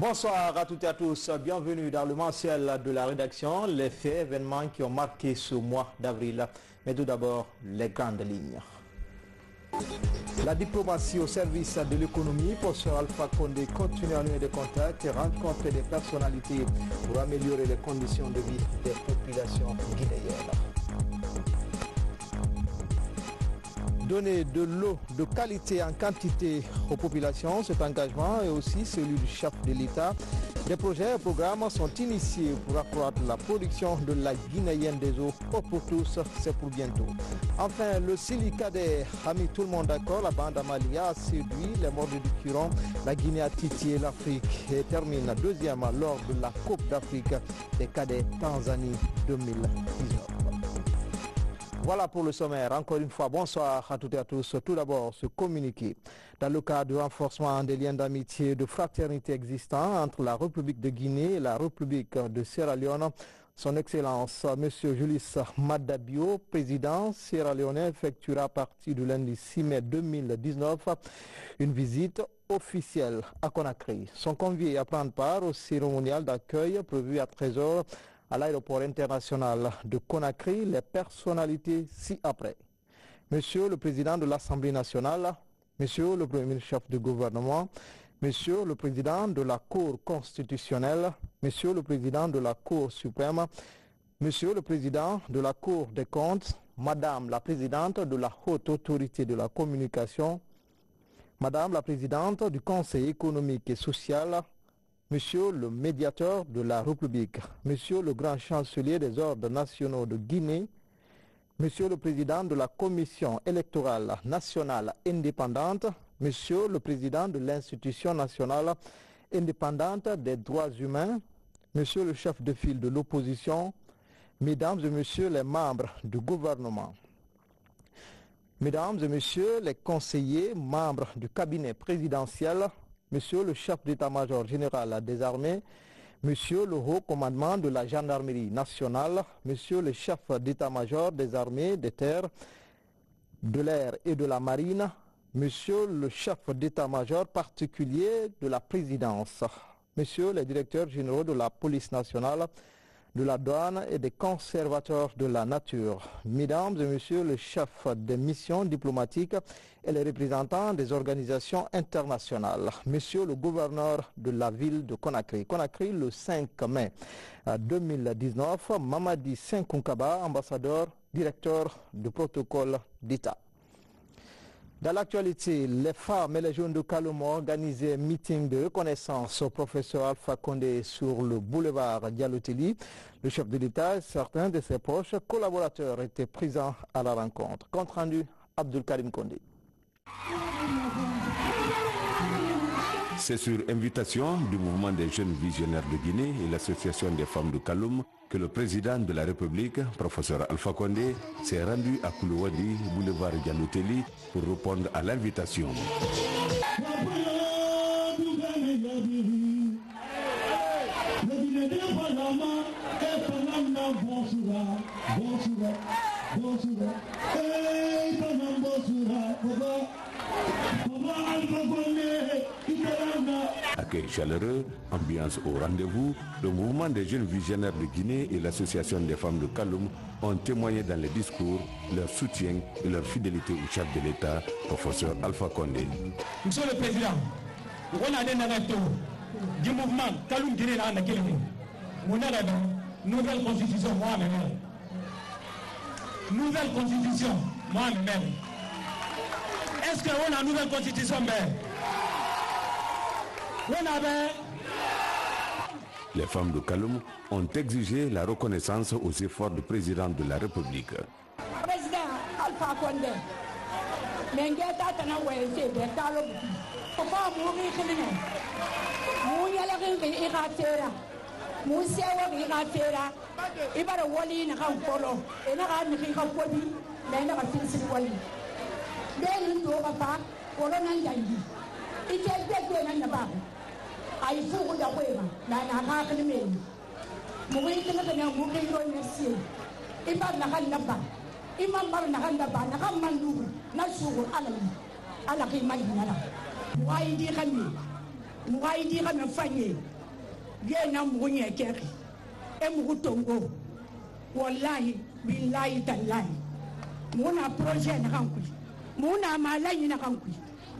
Bonsoir à toutes et à tous, bienvenue dans le mensuel de la rédaction, les faits, événements qui ont marqué ce mois d'avril. Mais tout d'abord, les grandes lignes. La diplomatie au service de l'économie, professeur Alpha Condé continue à nouer des contacts et rencontrer des personnalités pour améliorer les conditions de vie des populations guinéennes. Donner de l'eau de qualité en quantité aux populations, cet engagement est aussi celui du chef de l'État. Des projets et programmes sont initiés pour accroître la production de la guinéenne des eaux. Pour tous, c'est pour bientôt. Enfin, le Silicadet a mis tout le monde d'accord. La bande Amalia a séduit les mordus du Curon. La Guinée a titillé l'Afrique et termine deuxième lors de la Coupe d'Afrique des cadets Tanzanie 2019. Voilà pour le sommaire. Encore une fois, bonsoir à toutes et à tous. Tout d'abord, ce communiqué. Dans le cadre du renforcement des liens d'amitié et de fraternité existants entre la République de Guinée et la République de Sierra Leone, son Excellence M. Julius Madabio, président sierra-léonais, effectuera à partir du lundi 6 mai 2019 une visite officielle à Conakry. Sont conviés à prendre part au cérémonial d'accueil prévu à 13h à l'aéroport international de Conakry, les personnalités ci-après. Monsieur le Président de l'Assemblée nationale, Monsieur le Premier ministre chef du gouvernement, Monsieur le Président de la Cour constitutionnelle, Monsieur le Président de la Cour suprême, Monsieur le Président de la Cour des comptes, Madame la Présidente de la Haute Autorité de la Communication, Madame la Présidente du Conseil économique et social, Monsieur le médiateur de la République, Monsieur le grand chancelier des ordres nationaux de Guinée, Monsieur le président de la Commission électorale nationale indépendante, Monsieur le président de l'Institution nationale indépendante des droits humains, Monsieur le chef de file de l'opposition, Mesdames et Messieurs les membres du gouvernement, Mesdames et Messieurs les conseillers, membres du cabinet présidentiel, Monsieur le chef d'état-major général des armées, Monsieur le haut commandement de la gendarmerie nationale, Monsieur le chef d'état-major des armées, des terres, de l'air et de la marine, Monsieur le chef d'état-major particulier de la présidence, Monsieur les directeurs généraux de la police nationale, de la douane et des conservateurs de la nature, Mesdames et Messieurs les chefs des missions diplomatiques et les représentants des organisations internationales, Monsieur le gouverneur de la ville de Conakry. Conakry, le 5 mai 2019, Mamadi Senkunkaba, ambassadeur, directeur du protocole d'État. Dans l'actualité, les femmes et les jeunes de Kaloum ont organisé un meeting de reconnaissance au professeur Alpha Condé sur le boulevard Diallo-Telli. Le chef de l'État et certains de ses proches collaborateurs étaient présents à la rencontre. Compte rendu, Abdul Karim Condé. C'est sur invitation du mouvement des jeunes visionnaires de Guinée et l'association des femmes de Kaloum que le président de la République, professeur Alpha Condé, s'est rendu à Koulouadi, boulevard Diallo-Telli, pour répondre à l'invitation. Accueil chaleureux, ambiance au rendez-vous, le mouvement des jeunes visionnaires de Guinée et l'association des femmes de Kaloum ont témoigné dans les discours leur soutien et leur fidélité au chef de l'État, professeur Alpha Condé. Monsieur le Président, on a du mouvement Kaloum Guinée là, nouvelle constitution, moi-même. Nouvelle constitution, moi-même. Est-ce qu'on a une nouvelle constitution, Les femmes de Kaloum ont exigé la reconnaissance aux efforts du président de la République. Président Alpha Condé, ay fugu da kwema na ha kan me mu ngi kana kana mu ngi ro merci imam na kan naba imam bar na kan naba na kan mandu na sugu ala ki majina la way di kan ni mugai di ka me fanye ye na mugunye keri e mugutongo wallahi billahi tallahi muna projet na kanku muna malai na kanku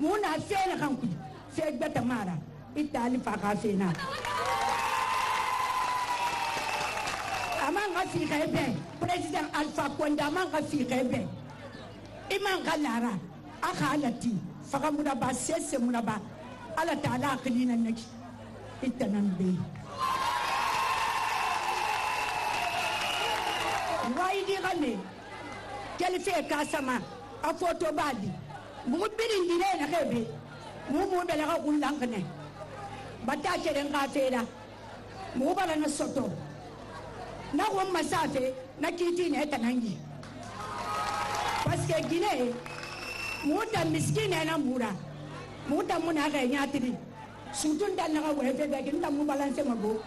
muna fe na kanku fe beta mara itali fa ka fe na amanga fi kebe president Alpha Condé amanga fi kebe imanga lara akhalati faka muda ba sese muda ba ala taala akhlina neki itanambe wai di gane kelfe kasama a photo badi mu birin dire na kebe mu bela ka kullankane bata keren ka fera mu bala na soto na ko masafe na kiti ne tanangi parce que Guinée mu da miskine na mura mu da muna ga nyatiri sutun da na ka wefe da kin da mu balance mago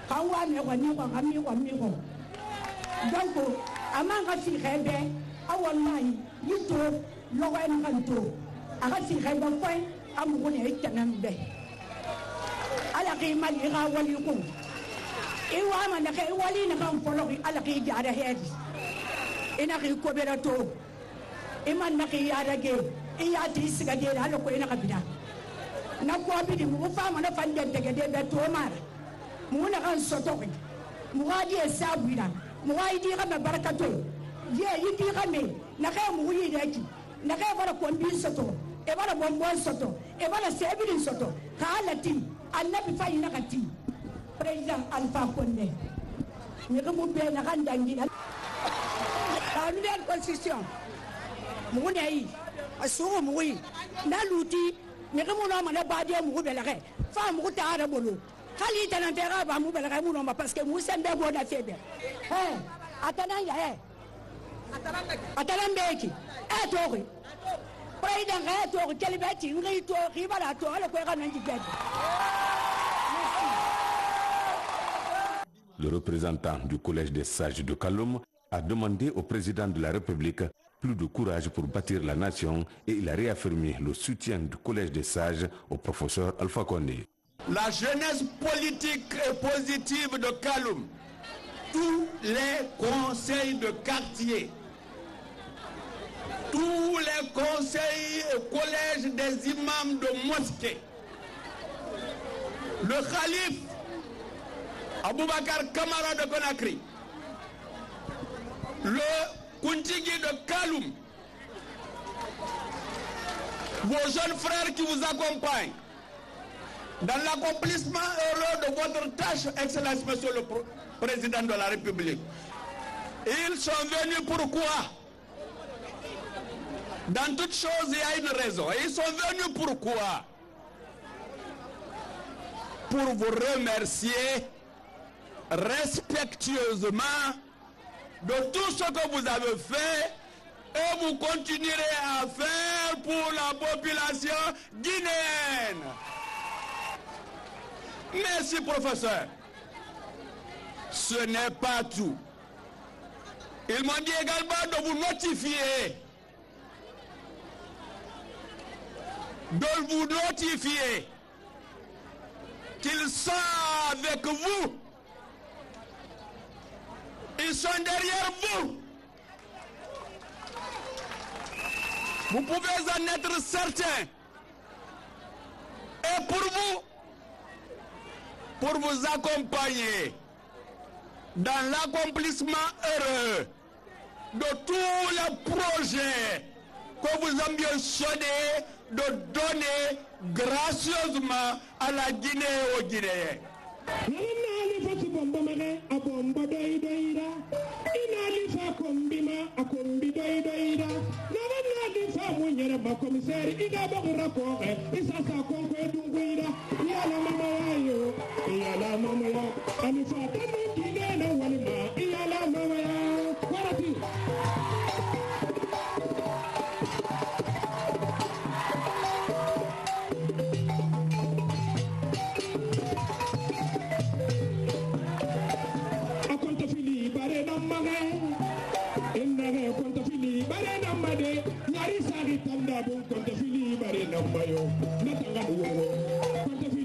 kan wa me ko ni ko mi ko donc amanga fi khebe awon mai yito logo en kanto aga fi khebe point am ko ne tanambe ala ki mali ga wali ko iwa ma na ke wali na kan polo ala ki jara hedi ina ki ko berato iman na ki yara ge iya ti siga de ala ko ina kabida na ko abidi mu fa ma na fande de de to mar mu na kan soto mu ga di sabira mu ga di ka barakato ye yidi ka me na ka mu yi deki na ka bara ko mbi soto e bara bombon soto e bara sebirin soto ka alati annabi fa ina kati président Alpha Condé ni ko mu be na kan dangi la nouvelle constitution mu ne yi asuru mu yi na luti ni ko mu no ma na ba de mu be la ke fa mu ta ara bolo khali tanan tera ba mu be la ke mu no ma parce que mu sembe go da febe atanan ya atanan beki tori président ga tori kelbeti ngi to khibara to ala ko ga nan jigati. Le représentant du Collège des sages de Kaloum a demandé au président de la République plus de courage pour bâtir la nation et il a réaffirmé le soutien du Collège des sages au professeur Alpha Condé. La jeunesse politique et positive de Kaloum, tous les conseils de quartier, tous les conseils et collèges des imams de mosquée, le calife Aboubakar Kamara de Conakry, le Kuntigi de Kaloum, vos jeunes frères qui vous accompagnent, dans l'accomplissement heureux de votre tâche, Excellence Monsieur le Président de la République. Ils sont venus pourquoi? Dans toute chose, il y a une raison. Ils sont venus pourquoi? Pour vous remercier respectueusement de tout ce que vous avez fait et vous continuerez à faire pour la population guinéenne. Merci, professeur. Ce n'est pas tout. Ils m'ont dit également de vous notifier. Qu'ils sont avec vous. Ils sont derrière vous. Vous pouvez en être certain. Et pour vous accompagner dans l'accomplissement heureux de tous les projets que vous ambitionnez de donner gracieusement à la Guinée et aux Guinéens. Konta fili bare nambayo natanga uwo konta fili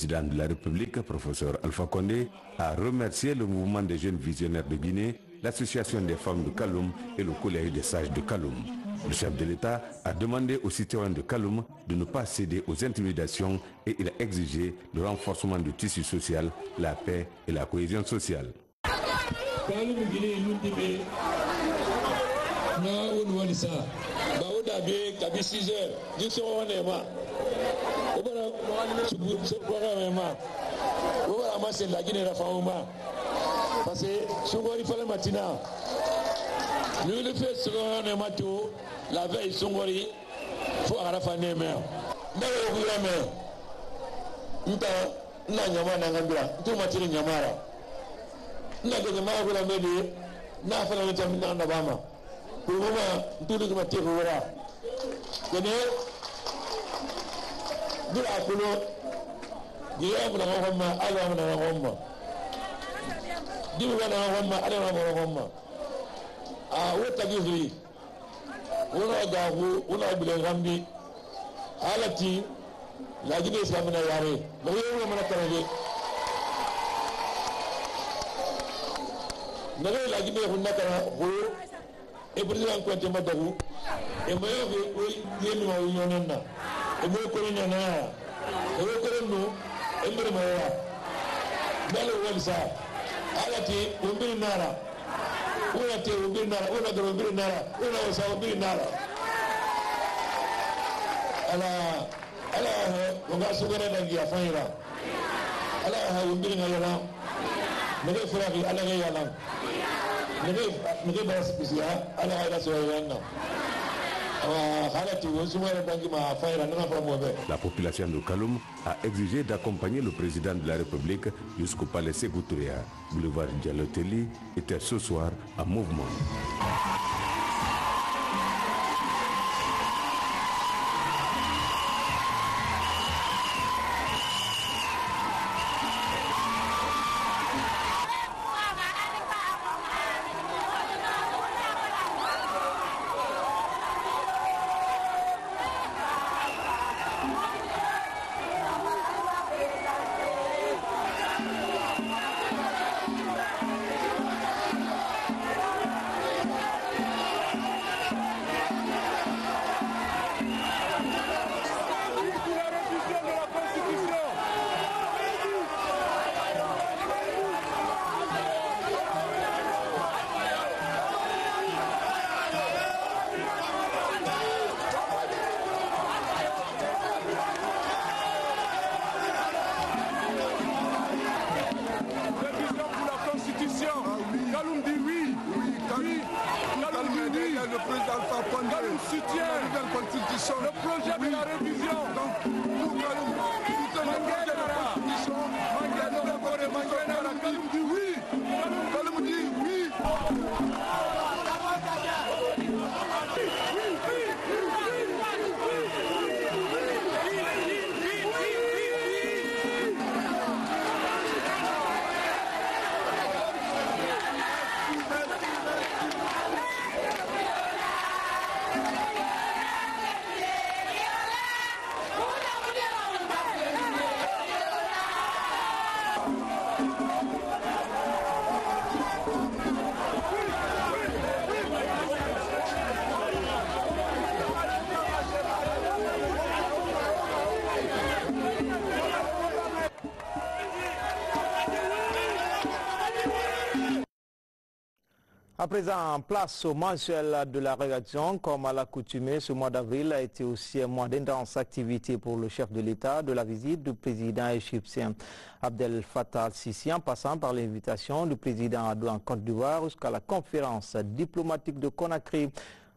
président de la République, professeur Alpha Condé, a remercié le mouvement des jeunes visionnaires de Guinée, l'association des femmes de Kaloum et le collège des sages de Kaloum. Le chef de l'État a demandé aux citoyens de Kaloum de ne pas céder aux intimidations et il a exigé le renforcement du tissu social, la paix et la cohésion sociale. Parce que Songori fallait matina. Nous le fait sur un matou, la veille Songori, faut arafaner mer. D'ailleurs, vous la mer. Nta na nyama na ngambira, tu matiri nyamara. Na de nyamara vous la mede, na fala na tamina na bama. Pour le moment, tout le monde tire voilà. Kene dula kulo, dia mona ngomma, ala mona ngomma. Dibuka na ngomma, ala mona ngomma. Wata gizuri wuna gahu wuna bilen rambi halati la gine samina yare da yewa mana karaje naga la gine hunna kana ho e president ko tema dagu e mayo ko yemi ma yonenna e mo ko ni na e ko no e mbere ma ya dalo walsa halati umbiri nara una te umbiri nara una do umbiri nara una wasa umbiri nara ala wanga sugara dangi afaira ala umbiri ngayala nege furaki ala ngayala nege baras bisiya ala ala soyana. La population de Kaloum a exigé d'accompagner le président de la République jusqu'au palais Sékou Touré. Boulevard Diallo-Telli était ce soir en mouvement. Le président Alpha Condé soutient le projet de la révision. Donc, nous, Kaloum, soutenons le projet de la constitution. Kaloum dit oui. Kaloum dit oui. À présent, place au mensuel de la rédaction. Comme à l'accoutumée, ce mois d'avril a été aussi un mois d'intense activité pour le chef de l'État de la visite du président égyptien Abdel Fattah al-Sisi, en passant par l'invitation du président Adou en Côte d'Ivoire jusqu'à la conférence diplomatique de Conakry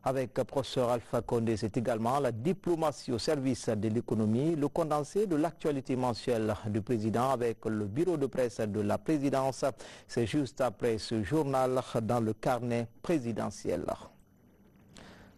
avec professeur Alpha Condé. C'est également la diplomatie au service de l'économie, le condensé de l'actualité mensuelle du président avec le bureau de presse de la présidence. C'est juste après ce journal dans le carnet présidentiel.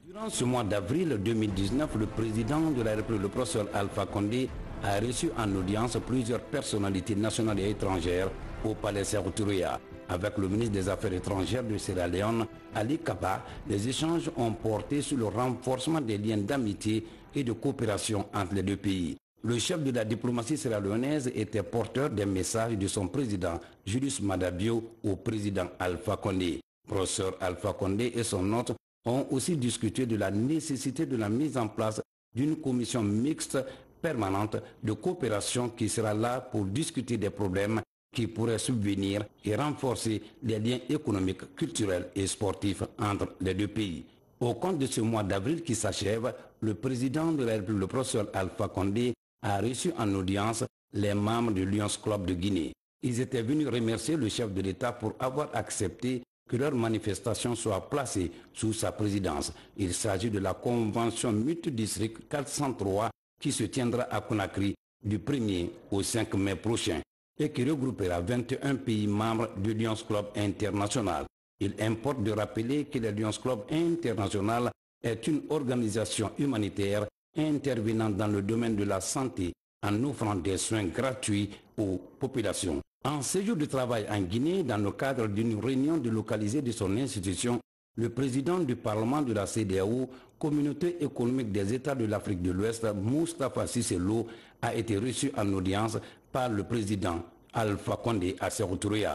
Durant ce mois d'avril 2019, le président de la République, le professeur Alpha Condé, a reçu en audience plusieurs personnalités nationales et étrangères au palais Sékou Touré. Avec le ministre des Affaires étrangères de Sierra Leone, Ali Kaba, les échanges ont porté sur le renforcement des liens d'amitié et de coopération entre les deux pays. Le chef de la diplomatie sierra-léonaise était porteur des messages de son président Julius Maada Bio au président Alpha Condé. Professeur Alpha Condé et son hôte ont aussi discuté de la nécessité de la mise en place d'une commission mixte permanente de coopération qui sera là pour discuter des problèmes qui pourraient subvenir et renforcer les liens économiques, culturels et sportifs entre les deux pays. Au compte de ce mois d'avril qui s'achève, le président de la République, le professeur Alpha Condé, a reçu en audience les membres du Lions Club de Guinée. Ils étaient venus remercier le chef de l'État pour avoir accepté que leur manifestation soit placée sous sa présidence. Il s'agit de la convention multidistrict 403 qui se tiendra à Conakry du 1er au 5 mai prochain et qui regroupera 21 pays membres du Lions Club International. Il importe de rappeler que le Lions Club International est une organisation humanitaire intervenant dans le domaine de la santé en offrant des soins gratuits aux populations. En séjour de travail en Guinée, dans le cadre d'une réunion délocalisée de son institution, le président du Parlement de la CEDEAO, Communauté économique des États de l'Afrique de l'Ouest, Moustapha Cissé Lo, a été reçu en audience par le président Alpha Condé à Sékou Touré.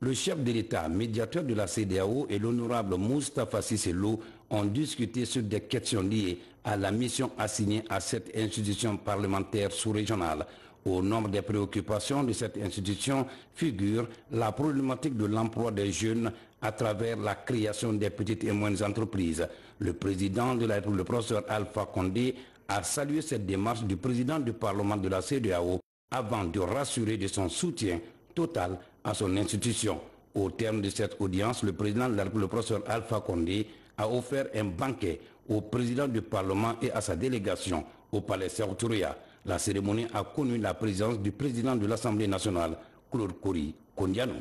Le chef de l'État, médiateur de la CEDEAO et l'honorable Moustapha Cissé Lo ont discuté sur des questions liées à la mission assignée à cette institution parlementaire sous-régionale. Au nombre des préoccupations de cette institution figure la problématique de l'emploi des jeunes à travers la création des petites et moyennes entreprises. Le président de la République, le professeur Alpha Condé, a salué cette démarche du président du Parlement de la CEDEAO avant de rassurer de son soutien total à son institution. Au terme de cette audience, le président de la République, le professeur Alpha Condé, a offert un banquet au président du Parlement et à sa délégation au palais Sékou Touré. La cérémonie a connu la présence du président de l'Assemblée nationale, Claude Kory Kondiano.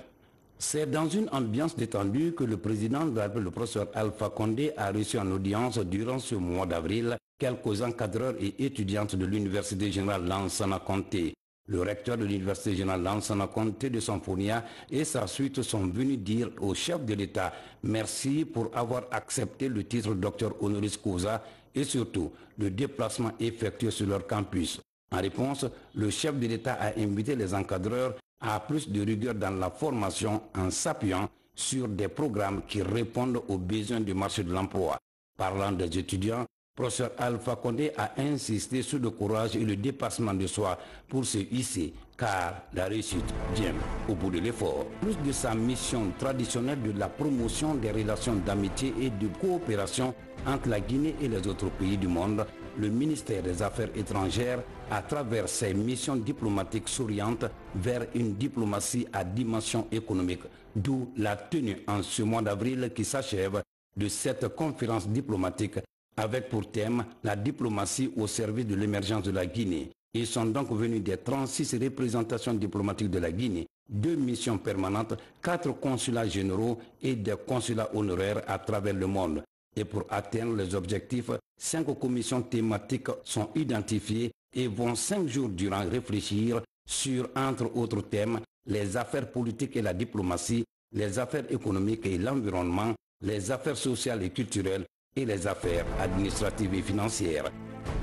C'est dans une ambiance détendue que le président de la République, le professeur Alpha Condé, a reçu en audience durant ce mois d'avril quelques encadreurs et étudiantes de l'Université générale Lansana Conté. Le recteur de l'Université générale Lansana Conté de Sanfonia et sa suite sont venus dire au chef de l'État merci pour avoir accepté le titre docteur honoris causa et surtout le déplacement effectué sur leur campus. En réponse, le chef de l'État a invité les encadreurs à plus de rigueur dans la formation en s'appuyant sur des programmes qui répondent aux besoins du marché de l'emploi. Parlant des étudiants, professeur Alpha Condé a insisté sur le courage et le dépassement de soi pour se hisser, car la réussite vient au bout de l'effort. Plus de sa mission traditionnelle de la promotion des relations d'amitié et de coopération entre la Guinée et les autres pays du monde, le ministère des Affaires étrangères, à travers ses missions diplomatiques, s'oriente vers une diplomatie à dimension économique, d'où la tenue en ce mois d'avril qui s'achève de cette conférence diplomatique avec pour thème la diplomatie au service de l'émergence de la Guinée. Ils sont donc venus des 36 représentations diplomatiques de la Guinée, 2 missions permanentes, 4 consulats généraux et des consulats honoraires à travers le monde. Et pour atteindre les objectifs, 5 commissions thématiques sont identifiées et vont 5 jours durant réfléchir sur, entre autres thèmes, les affaires politiques et la diplomatie, les affaires économiques et l'environnement, les affaires sociales et culturelles et les affaires administratives et financières.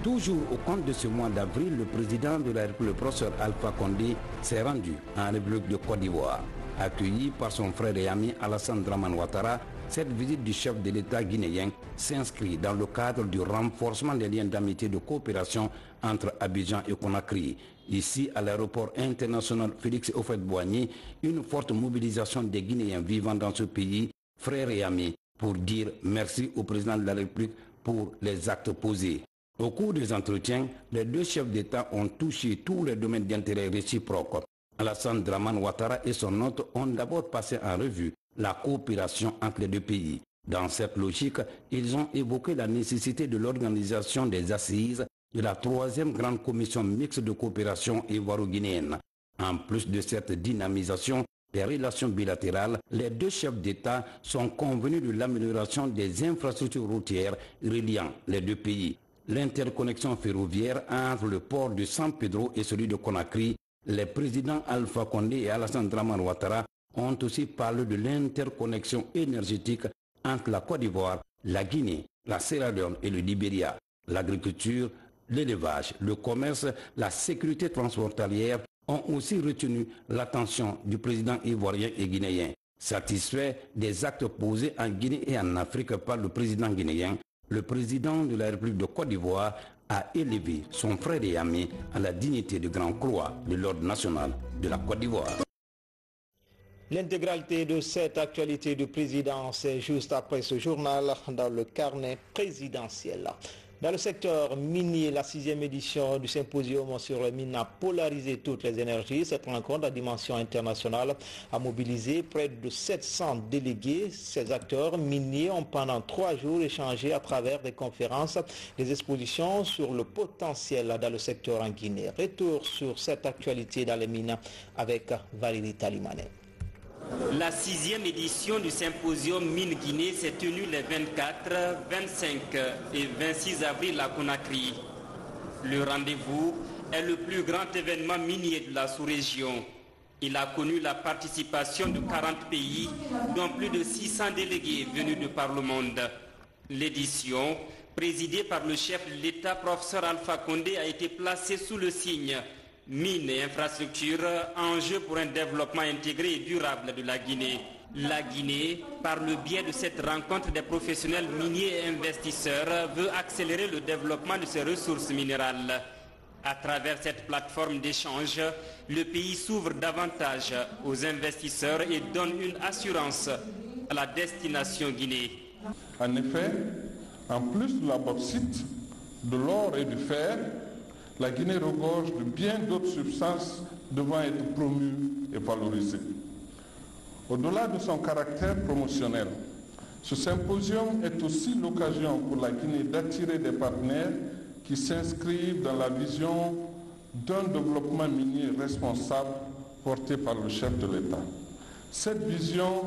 Toujours au compte de ce mois d'avril, le président de la République, le professeur Alpha Condé, s'est rendu en République de Côte d'Ivoire. Accueilli par son frère et ami Alassane Dramane Ouattara, cette visite du chef de l'État guinéen s'inscrit dans le cadre du renforcement des liens d'amitié et de coopération entre Abidjan et Conakry. Ici, à l'aéroport international Félix Houphouët-Boigny, une forte mobilisation des Guinéens vivant dans ce pays, frères et amis, pour dire merci au président de la République pour les actes posés. Au cours des entretiens, les 2 chefs d'État ont touché tous les domaines d'intérêt réciproque. Alassane Dramane Ouattara et son hôte ont d'abord passé en revue la coopération entre les 2 pays. Dans cette logique, ils ont évoqué la nécessité de l'organisation des assises de la 3e grande commission mixte de coopération ivoiro-guinéenne. En plus de cette dynamisation des relations bilatérales, les 2 chefs d'État sont convenus de l'amélioration des infrastructures routières reliant les 2 pays. L'interconnexion ferroviaire entre le port de San Pedro et celui de Conakry, les présidents Alpha Condé et Alassane Dramane Ouattara ont aussi parlé de l'interconnexion énergétique entre la Côte d'Ivoire, la Guinée, la Sierra Leone et le Libéria, l'agriculture, l'élevage, le commerce, la sécurité transfrontalière ont aussi retenu l'attention du président ivoirien et guinéen. Satisfait des actes posés en Guinée et en Afrique par le président guinéen, le président de la République de Côte d'Ivoire a élevé son frère et ami à la dignité de Grand Croix de l'Ordre national de la Côte d'Ivoire. L'intégralité de cette actualité du président, c'est juste après ce journal dans le carnet présidentiel. Dans le secteur minier, la 6e édition du symposium sur les mines a polarisé toutes les énergies. Cette rencontre à dimension internationale a mobilisé près de 700 délégués. Ces acteurs miniers ont pendant 3 jours échangé à travers des conférences, des expositions sur le potentiel dans le secteur en Guinée. Retour sur cette actualité dans les mines avec Valérie Talimane. La 6e édition du symposium Mine Guinée s'est tenue les 24, 25 et 26 avril à Conakry. Le rendez-vous est le plus grand événement minier de la sous-région. Il a connu la participation de 40 pays, dont plus de 600 délégués venus de par le monde. L'édition, présidée par le chef de l'État, professeur Alpha Condé, a été placée sous le signe mines et infrastructures, enjeux pour un développement intégré et durable de la Guinée. La Guinée, par le biais de cette rencontre des professionnels miniers et investisseurs, veut accélérer le développement de ses ressources minérales. À travers cette plateforme d'échange, le pays s'ouvre davantage aux investisseurs et donne une assurance à la destination Guinée. En effet, en plus de la bauxite, de l'or et du fer, la Guinée regorge de bien d'autres substances devant être promues et valorisées. Au-delà de son caractère promotionnel, ce symposium est aussi l'occasion pour la Guinée d'attirer des partenaires qui s'inscrivent dans la vision d'un développement minier responsable porté par le chef de l'État. Cette vision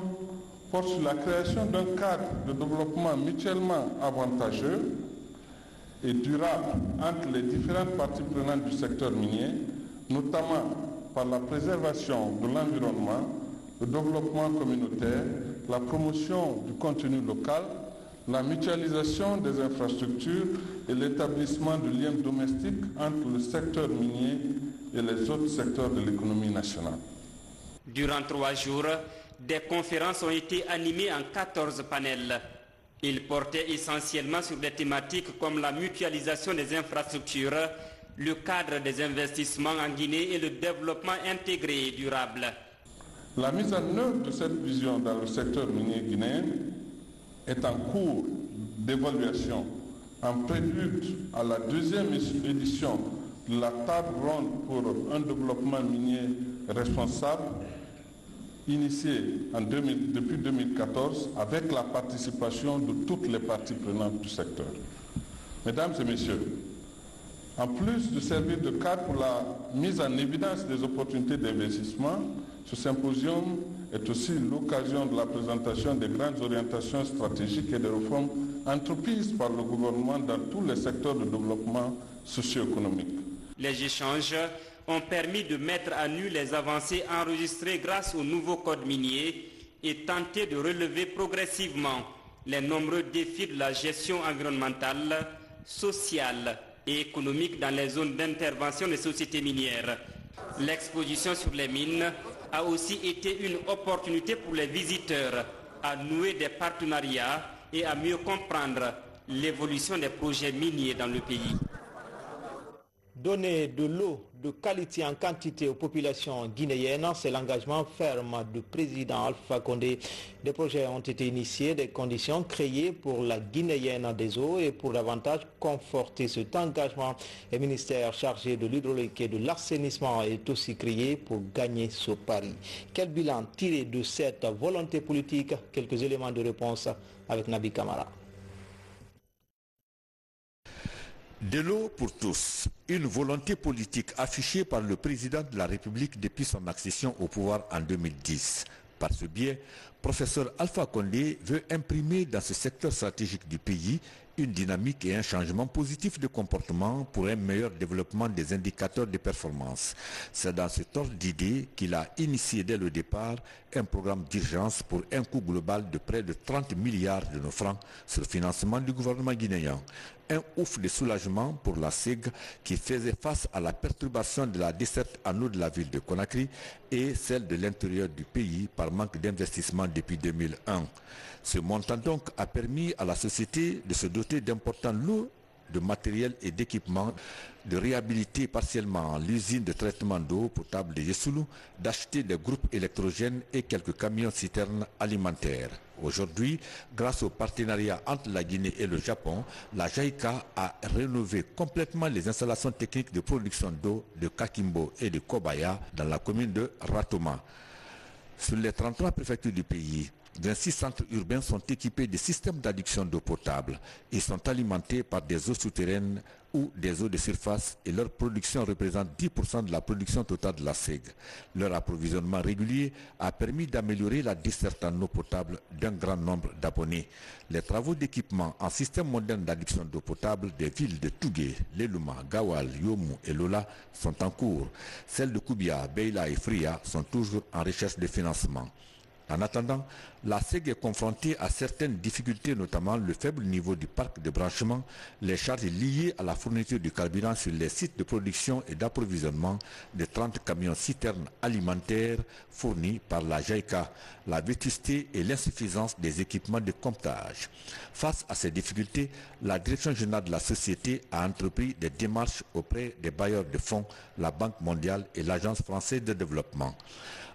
porte sur la création d'un cadre de développement mutuellement avantageux et durable entre les différentes parties prenantes du secteur minier, notamment par la préservation de l'environnement, le développement communautaire, la promotion du contenu local, la mutualisation des infrastructures et l'établissement de liens domestiques entre le secteur minier et les autres secteurs de l'économie nationale. Durant 3 jours, des conférences ont été animées en 14 panels. Ils portaient essentiellement sur des thématiques comme la mutualisation des infrastructures, le cadre des investissements en Guinée et le développement intégré et durable. La mise en œuvre de cette vision dans le secteur minier guinéen est en cours d'évaluation en prélude à la 2e édition de la table ronde pour un développement minier responsable initiée depuis 2014 avec la participation de toutes les parties prenantes du secteur. Mesdames et messieurs, en plus de servir de cadre pour la mise en évidence des opportunités d'investissement, ce symposium est aussi l'occasion de la présentation des grandes orientations stratégiques et des réformes entreprises par le gouvernement dans tous les secteurs de développement socio-économique. Les échanges ont permis de mettre à nu les avancées enregistrées grâce au nouveau code minier et tenter de relever progressivement les nombreux défis de la gestion environnementale, sociale et économique dans les zones d'intervention des sociétés minières. L'exposition sur les mines a aussi été une opportunité pour les visiteurs à nouer des partenariats et à mieux comprendre l'évolution des projets miniers dans le pays. Donner de l'eau de qualité en quantité aux populations guinéennes, c'est l'engagement ferme du président Alpha Condé. Des projets ont été initiés, des conditions créées pour la guinéenne des eaux et pour davantage conforter cet engagement. Le ministère chargé de l'hydraulique et de l'assainissement est aussi créé pour gagner ce pari. Quel bilan tirer de cette volonté politique? Quelques éléments de réponse avec Nabi Kamara. De l'eau pour tous, une volonté politique affichée par le président de la République depuis son accession au pouvoir en 2010. Par ce biais, professeur Alpha Condé veut imprimer dans ce secteur stratégique du pays une dynamique et un changement positif de comportement pour un meilleur développement des indicateurs de performance. C'est dans cet ordre d'idée qu'il a initié dès le départ un programme d'urgence pour un coût global de près de 30 milliards de nos francs sur le financement du gouvernement guinéen. Un ouf de soulagement pour la SEG qui faisait face à la perturbation de la desserte en eau de la ville de Conakry et celle de l'intérieur du pays par manque d'investissement depuis 2001. Ce montant donc a permis à la société de se doter d'importants lots de matériel et d'équipements, de réhabiliter partiellement l'usine de traitement d'eau potable de Yessoulou, d'acheter des groupes électrogènes et quelques camions-citernes alimentaires. Aujourd'hui, grâce au partenariat entre la Guinée et le Japon, la JICA a rénové complètement les installations techniques de production d'eau de Kakimbo et de Kobaya dans la commune de Ratoma. Sur les 33 préfectures du pays, 26 centres urbains sont équipés de systèmes d'adduction d'eau potable. Ils sont alimentés par des eaux souterraines ou des eaux de surface et leur production représente 10% de la production totale de la SEG. Leur approvisionnement régulier a permis d'améliorer la desserte en eau potable d'un grand nombre d'abonnés. Les travaux d'équipement en système moderne d'adduction d'eau potable des villes de Tougué, Leluma, Gawal, Yomu et Lola sont en cours. Celles de Koubia, Beila et Fria sont toujours en recherche de financement. En attendant, la SEG est confrontée à certaines difficultés, notamment le faible niveau du parc de branchement, les charges liées à la fourniture du carburant sur les sites de production et d'approvisionnement de 30 camions-citernes alimentaires fournis par la JICA, la vétusté et l'insuffisance des équipements de comptage. Face à ces difficultés, la direction générale de la société a entrepris des démarches auprès des bailleurs de fonds, la Banque mondiale et l'Agence française de développement.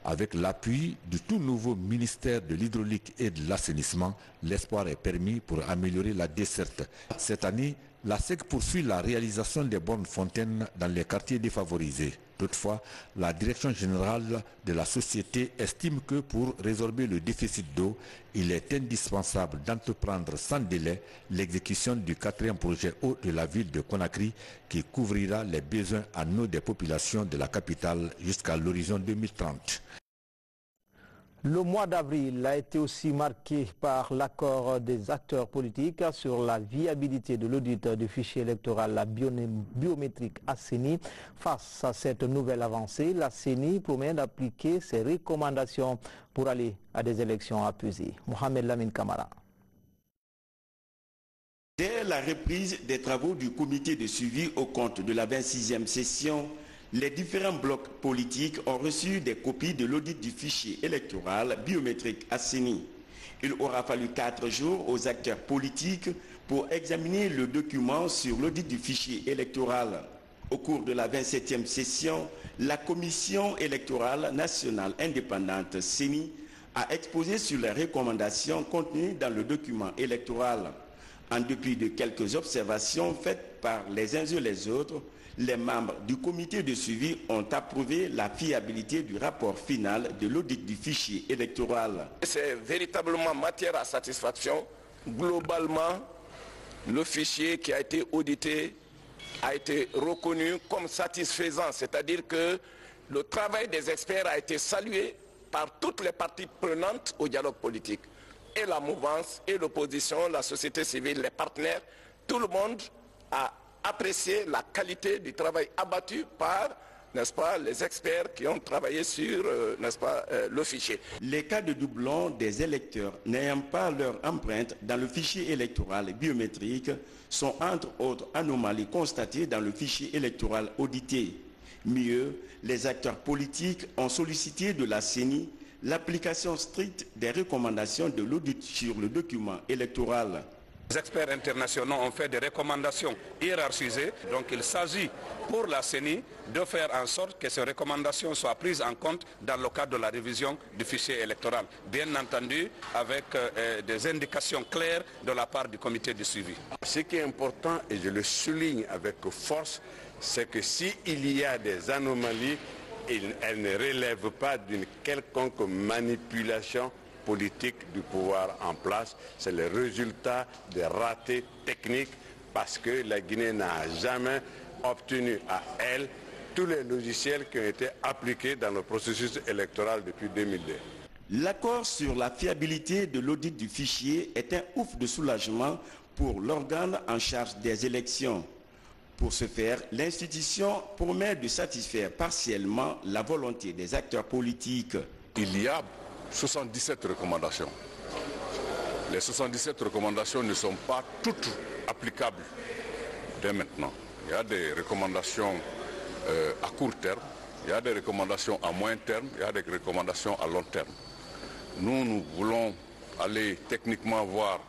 Avec l'appui du tout nouveau ministère de l'hydraulique et de l'assainissement, l'espoir est permis pour améliorer la desserte. Cette année, la SEG poursuit la réalisation des bornes fontaines dans les quartiers défavorisés. Toutefois, la direction générale de la société estime que pour résorber le déficit d'eau, il est indispensable d'entreprendre sans délai l'exécution du 4e projet eau de la ville de Conakry qui couvrira les besoins en eau des populations de la capitale jusqu'à l'horizon 2030. Le mois d'avril a été aussi marqué par l'accord des acteurs politiques sur la viabilité de l'audit du fichier électoral biométrique CENI. Face à cette nouvelle avancée, la CENI promet d'appliquer ses recommandations pour aller à des élections apaisées. Mohamed Lamine Kamara. Dès la reprise des travaux du comité de suivi au compte de la 26e session, les différents blocs politiques ont reçu des copies de l'audit du fichier électoral biométrique CENI. Il aura fallu 4 jours aux acteurs politiques pour examiner le document sur l'audit du fichier électoral. Au cours de la 27e session, la Commission électorale nationale indépendante CENI a exposé sur les recommandations contenues dans le document électoral. En dépit de quelques observations faites par les uns et les autres, les membres du comité de suivi ont approuvé la fiabilité du rapport final de l'audit du fichier électoral. C'est véritablement matière à satisfaction. Globalement, le fichier qui a été audité a été reconnu comme satisfaisant, c'est-à-dire que le travail des experts a été salué par toutes les parties prenantes au dialogue politique. Et la mouvance, et l'opposition, la société civile, les partenaires, tout le monde a apprécier la qualité du travail abattu par, n'est-ce pas, les experts qui ont travaillé sur, n'est-ce pas, le fichier. Les cas de doublons des électeurs n'ayant pas leur empreinte dans le fichier électoral biométrique sont entre autres anomalies constatées dans le fichier électoral audité. Mieux, les acteurs politiques ont sollicité de la CENI l'application stricte des recommandations de l'audit sur le document électoral. Les experts internationaux ont fait des recommandations hiérarchisées, donc il s'agit pour la CENI de faire en sorte que ces recommandations soient prises en compte dans le cadre de la révision du fichier électoral, bien entendu avec des indications claires de la part du comité de suivi. Ce qui est important, et je le souligne avec force, c'est que s'il y a des anomalies, elles ne relèvent pas d'une quelconque manipulation politique du pouvoir en place, c'est le résultat des ratés techniques parce que la Guinée n'a jamais obtenu à elle tous les logiciels qui ont été appliqués dans le processus électoral depuis 2002. L'accord sur la fiabilité de l'audit du fichier est un ouf de soulagement pour l'organe en charge des élections. Pour ce faire, l'institution promet de satisfaire partiellement la volonté des acteurs politiques. Il y a 77 recommandations. Les 77 recommandations ne sont pas toutes applicables dès maintenant. Il y a des recommandations à court terme, il y a des recommandations à moyen terme, il y a des recommandations à long terme. Nous voulons aller techniquement voir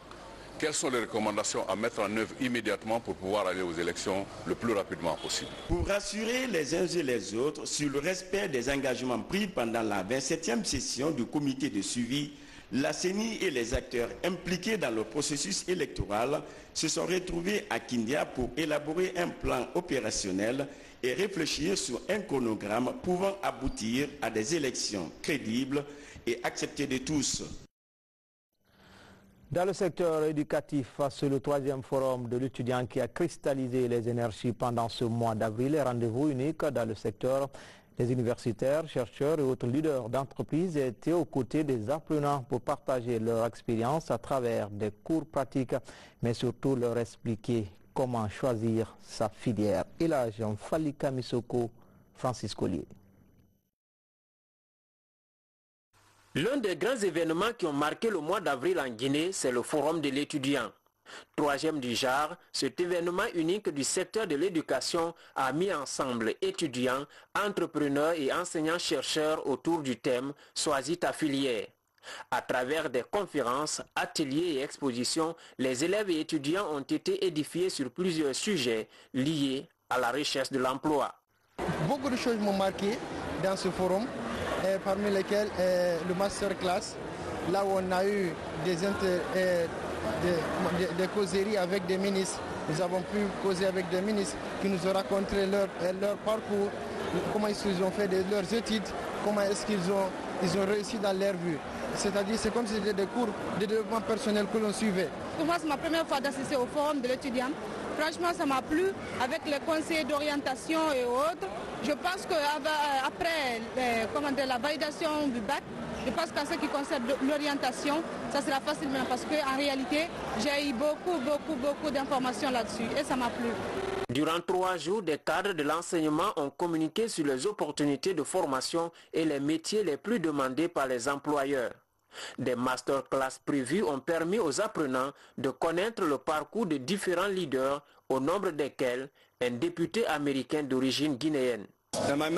quelles sont les recommandations à mettre en œuvre immédiatement pour pouvoir aller aux élections le plus rapidement possible. Pour rassurer les uns et les autres sur le respect des engagements pris pendant la 27e session du comité de suivi, la CENI et les acteurs impliqués dans le processus électoral se sont retrouvés à Kindia pour élaborer un plan opérationnel et réfléchir sur un chronogramme pouvant aboutir à des élections crédibles et acceptées de tous. Dans le secteur éducatif, c'est le 3e forum de l'étudiant qui a cristallisé les énergies pendant ce mois d'avril. Rendez-vous unique dans le secteur. Les universitaires, chercheurs et autres leaders d'entreprises étaient aux côtés des apprenants pour partager leur expérience à travers des cours pratiques, mais surtout leur expliquer comment choisir sa filière. Et là, Jean-Falika Misoko, Francis Collier. L'un des grands événements qui ont marqué le mois d'avril en Guinée, c'est le Forum de l'étudiant. 3e du genre, cet événement unique du secteur de l'éducation a mis ensemble étudiants, entrepreneurs et enseignants-chercheurs autour du thème « Choisis ta filière ». À travers des conférences, ateliers et expositions, les élèves et étudiants ont été édifiés sur plusieurs sujets liés à la recherche de l'emploi. Beaucoup de choses m'ont marqué dans ce forum, parmi lesquelles le masterclass, là où on a eu des causeries avec des ministres. Nous avons pu causer avec des ministres qui nous ont raconté leur parcours, comment ils ont fait leurs études, comment est-ce qu'ils ont réussi dans leur vie. C'est-à-dire c'est comme si c'était des cours de développement personnel que l'on suivait. Pour moi, c'est ma première fois d'assister au forum de l'étudiant. Franchement, ça m'a plu avec les conseillers d'orientation et autres. Je pense qu'après la validation du bac, je pense qu'en ce qui concerne l'orientation, ça sera facilement parce qu'en réalité, j'ai eu beaucoup d'informations là-dessus et ça m'a plu. Durant 3 jours, des cadres de l'enseignement ont communiqué sur les opportunités de formation et les métiers les plus demandés par les employeurs. Des masterclass prévus ont permis aux apprenants de connaître le parcours de différents leaders, au nombre desquels un député américain d'origine guinéenne. Mon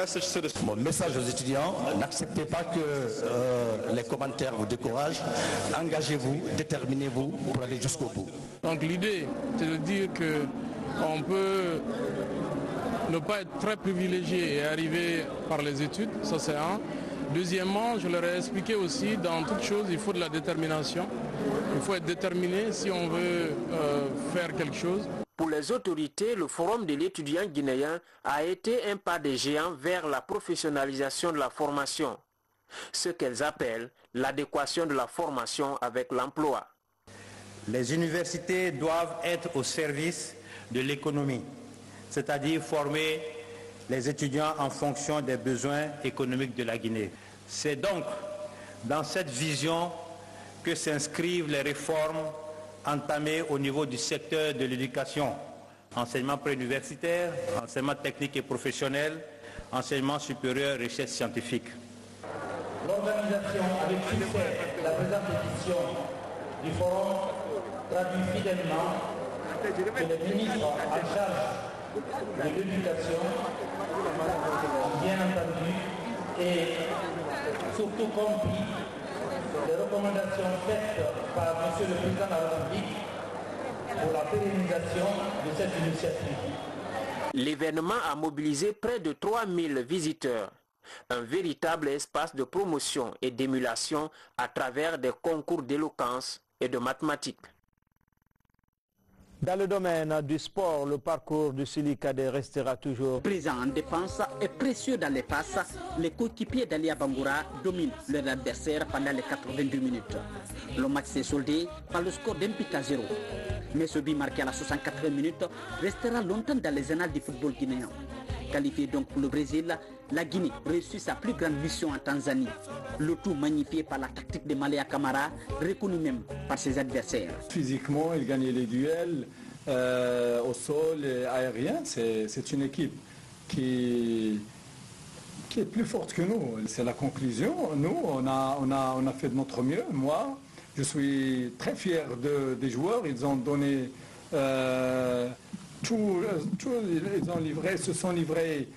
message aux étudiants, n'acceptez pas que les commentaires vous découragent. Engagez-vous, déterminez-vous pour aller jusqu'au bout. Donc l'idée, c'est de dire qu'on peut ne pas être très privilégié et arriver par les études, ça c'est un. Deuxièmement, je leur ai expliqué aussi, dans toute chose, il faut de la détermination. Il faut être déterminé si on veut faire quelque chose. Pour les autorités, le Forum de l'étudiant guinéen a été un pas de géant vers la professionnalisation de la formation, ce qu'elles appellent l'adéquation de la formation avec l'emploi. Les universités doivent être au service de l'économie, c'est-à-dire former les étudiants en fonction des besoins économiques de la Guinée. C'est donc dans cette vision que s'inscrivent les réformes entamées au niveau du secteur de l'éducation, enseignement préuniversitaire, enseignement technique et professionnel, enseignement supérieur, recherche scientifique. L'organisation avec succès de la présente édition du forum traduit fidèlement que les ministres en charge de l'éducation, bien entendu, et surtout compris les recommandations faites par M. le Président de la République pour la pérennisation de cette initiative. L'événement a mobilisé près de 3000 visiteurs. Un véritable espace de promotion et d'émulation à travers des concours d'éloquence et de mathématiques. Dans le domaine du sport, le parcours du Sili Cadet restera toujours présent en défense et précieux dans les passes. Les coéquipiers d'Alia Bangoura dominent leur adversaire pendant les 82 minutes. Le match s'est soldé par le score d'un but à 0. Mais ce but marqué à la 64e minute restera longtemps dans les annales du football guinéen. qualifiée donc pour le Brésil, la Guinée reçut sa plus grande mission en Tanzanie. Le tout magnifié par la tactique de Malea Camara, reconnue même par ses adversaires. Physiquement, il gagnait les duels au sol et aérien. C'est une équipe qui est plus forte que nous. C'est la conclusion. Nous, on a fait de notre mieux. Moi, je suis très fier des joueurs. Ils ont donné tout, ils se sont livrés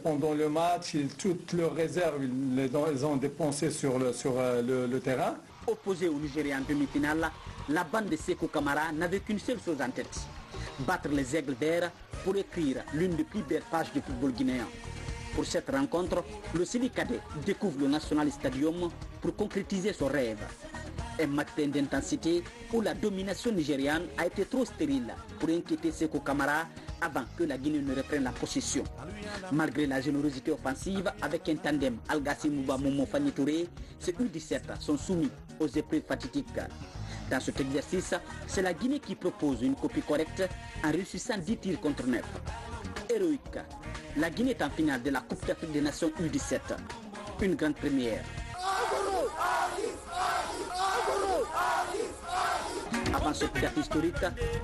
pendant le match. Toutes leurs réserves, ils les ont dépensées sur le terrain. Opposé au Nigeria en demi-finale, la bande de Sékou Camara n'avait qu'une seule chose en tête: battre les aigles verts pour écrire l'une des plus belles pages du football guinéen. Pour cette rencontre, le Sili Cadet découvre le National Stadium pour concrétiser son rêve. Un match plein d'intensité où la domination nigériane a été trop stérile pour inquiéter Sékou Camara avant que la Guinée ne reprenne la possession. Malgré la générosité offensive avec un tandem Algassi Mouba Momo Fani Touré, ces U17 sont soumis aux épreuves fatidiques. Dans cet exercice, c'est la Guinée qui propose une copie correcte en réussissant 10 tirs contre 9. Héroïque, la Guinée est en finale de la Coupe d'Afrique des Nations U17. Une grande première. Avant ce date historique,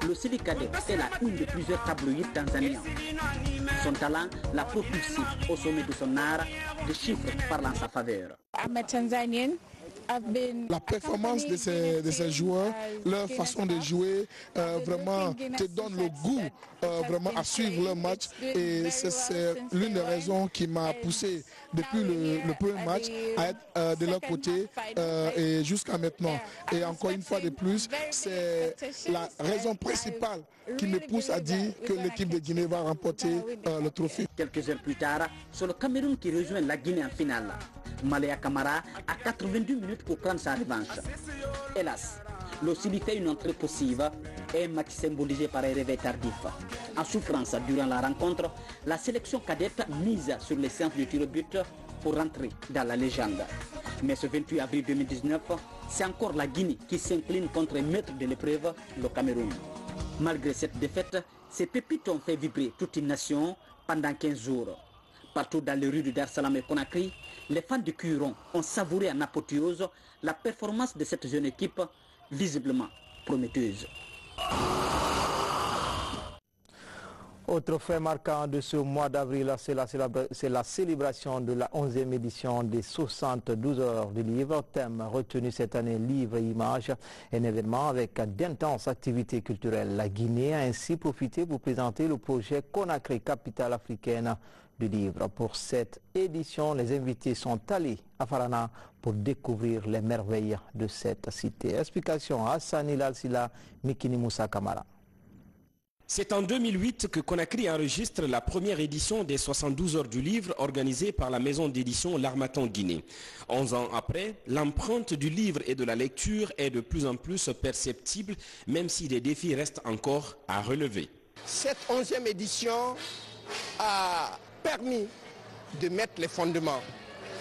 le Sili Cadet est la une de plusieurs tabloïds tanzaniens. Son talent l'a propulsé au sommet de son art, des chiffres parlant en sa faveur. La performance de ces joueurs, leur façon de jouer, vraiment te donne le goût vraiment à suivre leur match. Et c'est l'une des raisons qui m'a poussé depuis le premier match à être de leur côté et jusqu'à maintenant. Et encore une fois de plus, c'est la raison principale qui me pousse à dire que l'équipe de Guinée va remporter le trophée. Quelques heures plus tard, c'est le Cameroun qui rejoint la Guinée en finale. Malea Camara a 82 minutes pour prendre sa revanche. Hélas, le Sili fait une entrée possible et un match symbolisé par un réveil tardif. En souffrance durant la rencontre, la sélection cadette mise sur les séances de tir au but pour rentrer dans la légende. Mais ce 28 avril 2019, c'est encore la Guinée qui s'incline contre un maître de l'épreuve, le Cameroun. Malgré cette défaite, ces pépites ont fait vibrer toute une nation pendant 15 jours. Partout dans les rues de Dar es Salaam et Conakry, les fans de Cuiron ont savouré en apothéose la performance de cette jeune équipe, visiblement prometteuse. Autre fait marquant de ce mois d'avril, c'est la célébration de la 11e édition des 72 heures du livre. Thème retenu cette année, livre et images, un événement avec d'intenses activités culturelles. La Guinée a ainsi profité pour présenter le projet Conakry, capitale africaine du livre. Pour cette édition, les invités sont allés à Farana pour découvrir les merveilles de cette cité. Explication à Hassan Ilal Sila, Mikini Moussa Kamara. C'est en 2008 que Conakry enregistre la première édition des 72 heures du livre organisée par la maison d'édition L'Harmattan Guinée. 11 ans après, l'empreinte du livre et de la lecture est de plus en plus perceptible, même si des défis restent encore à relever. Cette 11e édition a permis de mettre les fondements,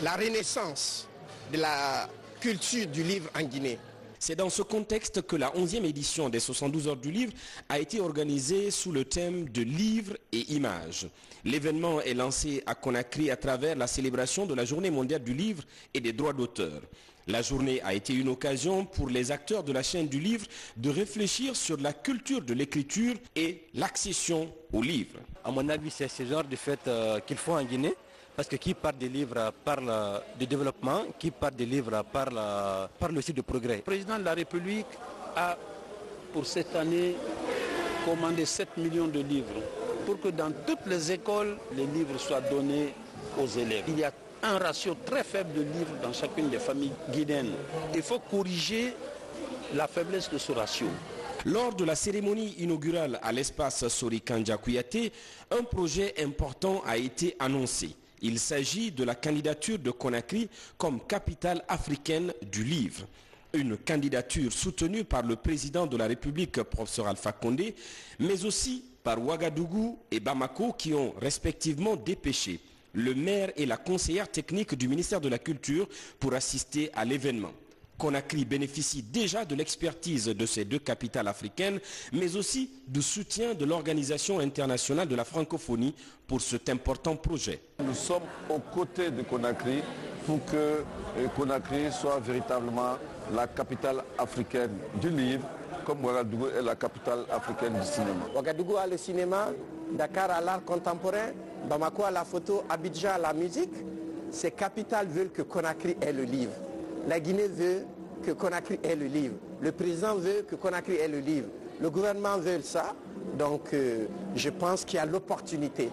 la renaissance de la culture du livre en Guinée. C'est dans ce contexte que la 11e édition des 72 heures du livre a été organisée sous le thème de livres et images. L'événement est lancé à Conakry à travers la célébration de la Journée mondiale du livre et des droits d'auteur. La journée a été une occasion pour les acteurs de la chaîne du livre de réfléchir sur la culture de l'écriture et l'accession au livre. À mon avis, c'est ce genre de fête qu'il faut en Guinée. Parce que qui parle des livres parle de développement, qui parle des livres parle aussi de progrès. Le président de la République a, pour cette année, commandé 7 millions de livres pour que dans toutes les écoles, les livres soient donnés aux élèves. Il y a un ratio très faible de livres dans chacune des familles guinéennes. Il faut corriger la faiblesse de ce ratio. Lors de la cérémonie inaugurale à l'espace Sori Kandja Kouyaté, un projet important a été annoncé. Il s'agit de la candidature de Conakry comme capitale africaine du livre. Une candidature soutenue par le président de la République, professeur Alpha Condé, mais aussi par Ouagadougou et Bamako qui ont respectivement dépêché le maire et la conseillère technique du ministère de la Culture pour assister à l'événement. Conakry bénéficie déjà de l'expertise de ces deux capitales africaines, mais aussi du soutien de l'Organisation internationale de la francophonie pour cet important projet. Nous sommes aux côtés de Conakry pour que Conakry soit véritablement la capitale africaine du livre, comme Ouagadougou est la capitale africaine du cinéma. Ouagadougou a le cinéma, Dakar a l'art contemporain, Bamako a la photo, Abidjan a la musique. Ces capitales veulent que Conakry ait le livre. La Guinée veut que Conakry ait le livre. Le président veut que Conakry ait le livre. Le gouvernement veut ça. Donc je pense qu'il y a l'opportunité.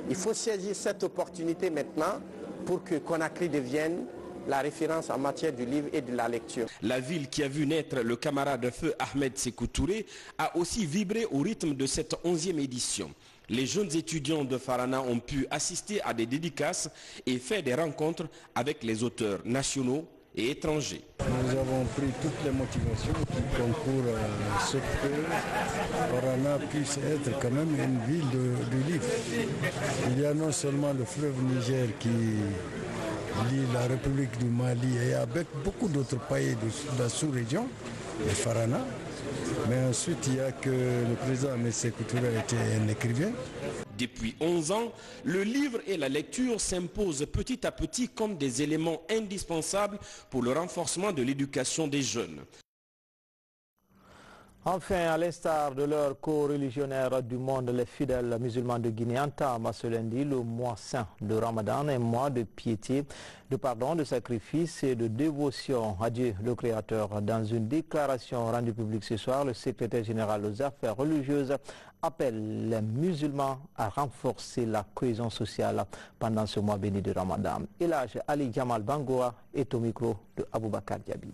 Il faut saisir cette opportunité maintenant pour que Conakry devienne la référence en matière du livre et de la lecture. La ville qui a vu naître le camarade de feu Ahmed Sékou Touré a aussi vibré au rythme de cette 11e édition. Les jeunes étudiants de Farana ont pu assister à des dédicaces et faire des rencontres avec les auteurs nationaux et étrangers. Nous avons pris toutes les motivations qui concourent à ce que Farana puisse être quand même une ville du livre. Il y a non seulement le fleuve Niger qui lie la République du Mali et avec beaucoup d'autres pays de la sous-région, les Farana. Mais ensuite, il y a que le président Ahmed Sékou Touré était un écrivain. Depuis 11 ans, le livre et la lecture s'imposent petit à petit comme des éléments indispensables pour le renforcement de l'éducation des jeunes. Enfin, à l'instar de leurs co-religionnaires du monde, les fidèles musulmans de Guinée entament ce lundi le mois saint de Ramadan, un mois de piété, de pardon, de sacrifice et de dévotion à Dieu le Créateur. Dans une déclaration rendue publique ce soir, le secrétaire général aux affaires religieuses appelle les musulmans à renforcer la cohésion sociale pendant ce mois béni de Ramadan. Elhaj Ali Jamal Bangoa est au micro de Aboubakar Diaby.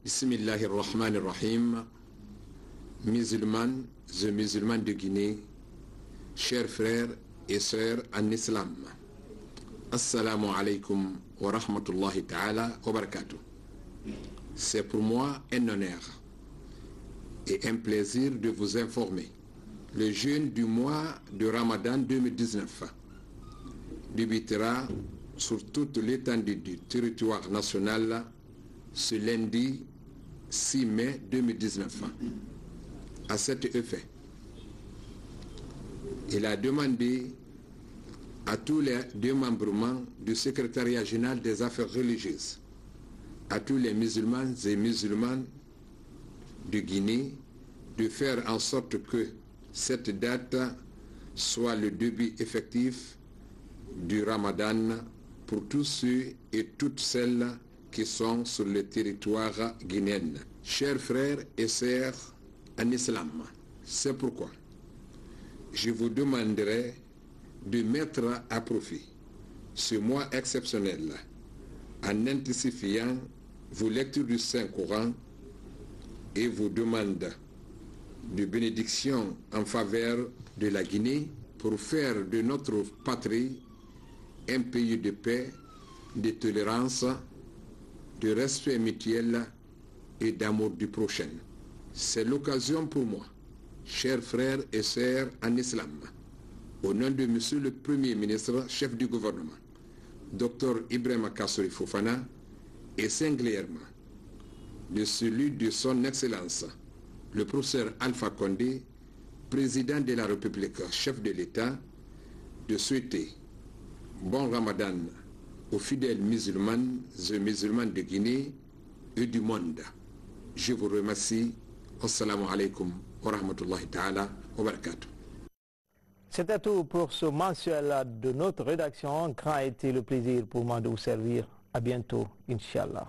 Bismillahirrahmanirrahim. Musulmanes et musulmans de Guinée, chers frères et sœurs en islam, Assalamu alaikum wa rahmatullahi ta'ala wa barakatuh. C'est pour moi un honneur et un plaisir de vous informer. Le jeûne du mois de Ramadan 2019 débutera sur toute l'étendue du territoire national ce lundi 6 mai 2019. À cet effet, il a demandé à tous les démembrements du secrétariat général des affaires religieuses, à tous les musulmans et musulmanes de Guinée, de faire en sorte que cette date soit le début effectif du Ramadan pour tous ceux et toutes celles qui sont sur le territoire guinéen. Chers frères et sœurs en islam, c'est pourquoi je vous demanderai de mettre à profit ce mois exceptionnel en intensifiant vos lectures du Saint-Coran et vos demandes de bénédiction en faveur de la Guinée pour faire de notre patrie un pays de paix, de tolérance, de respect mutuel et d'amour du prochain. C'est l'occasion pour moi, chers frères et sœurs en islam, au nom de Monsieur le Premier ministre, chef du gouvernement, Dr Ibrahima Kassory Fofana, et singulièrement de celui de son Excellence, le professeur Alpha Condé, président de la République, chef de l'État, de souhaiter bon Ramadan aux fidèles musulmanes et musulmans de Guinée et du monde. Je vous remercie. Assalamu alaikum wa rahmatullahi ta'ala wa barakatuh. C'était tout pour ce mensuel de notre rédaction. Grand a été le plaisir pour moi de vous servir. À bientôt, Inch'Allah.